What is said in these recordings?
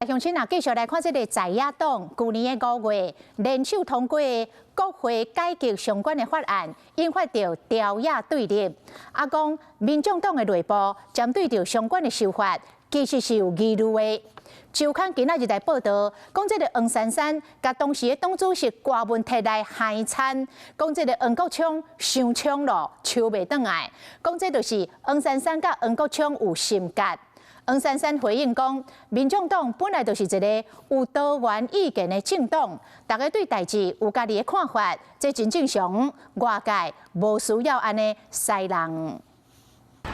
乡亲啊，继续来看这个在野党去年的5月联手通过的国会改革相关的法案，引发着朝野对立。讲民众党的内部针对着相关的修法，其实是有疑虑的。周刊今仔日来报道，讲这个黄珊珊甲当时的党主席郭文泰来嗨餐，讲这个黄国昌伤冲咯，抽袂转来，讲这就是黄珊珊甲黄国昌有心结。黄珊珊回应讲，民众党本来就是一个有多元意见的政党，大家对代志有家己的看法，这真正常，外界无需要安尼塞人。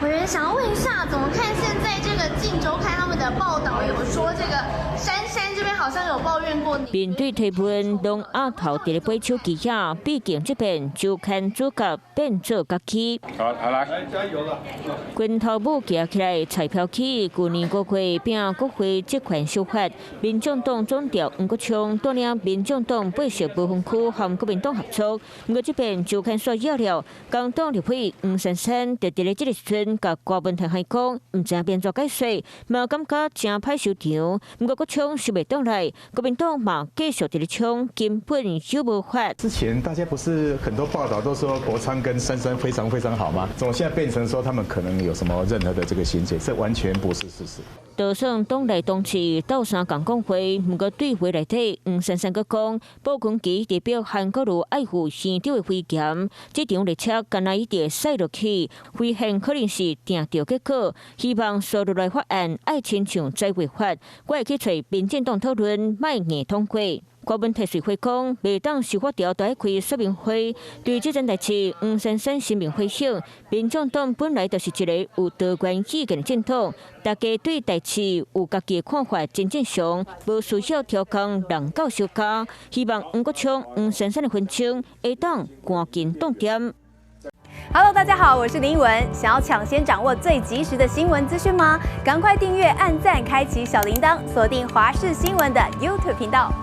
委员想要问一下，怎么看现在这个《镜周刊》他们的报道有说，这个珊珊这边好像有抱怨过你。面对提问，龙阿头伫咧背手记者，毕竟这边周刊主角变做家己。好来，加油了！拳头母举起来彩票起，去年国会并国会职权修法，民众党总调黄国昌带领民众党八十不分区和国民党合作。不过这边周刊所要了，刚党立委黄珊珊就伫咧这个时阵。甲郭文泰讲，唔知变作解释，嘛感觉真歹收场。不过国昌收袂倒来，国民党嘛继续伫咧冲，根本就无法。之前大家不是很多报道都说国昌跟珊珊非常非常好吗？怎么现在变成说他们可能有什么任何的这个心结？这完全不是事实。就算党内同志斗相共讲话，不过对话内底，黄珊珊阁讲，保存期代表韩国瑜爱护县长的威严，这场列车干那一直驶落去，危险可能是定调结果。希望所落来法案爱亲像再违法，我会去找民进党讨论，卖硬通过。郭文泰随会讲，未当司法条要开说明会。对这件代志，黄珊珊心明回响。民众党本来就是一个有多元意见的政党，大家对代志有家己的看法，真正常，无需要挑工人到小家。希望黄国昌、黄珊珊的分清，会当赶紧动点。Hello， 大家好，我是林文。想要抢先掌握最及时的新闻资讯吗？赶快订阅、按赞、开启小铃铛，锁定华视新闻的 YouTube 频道。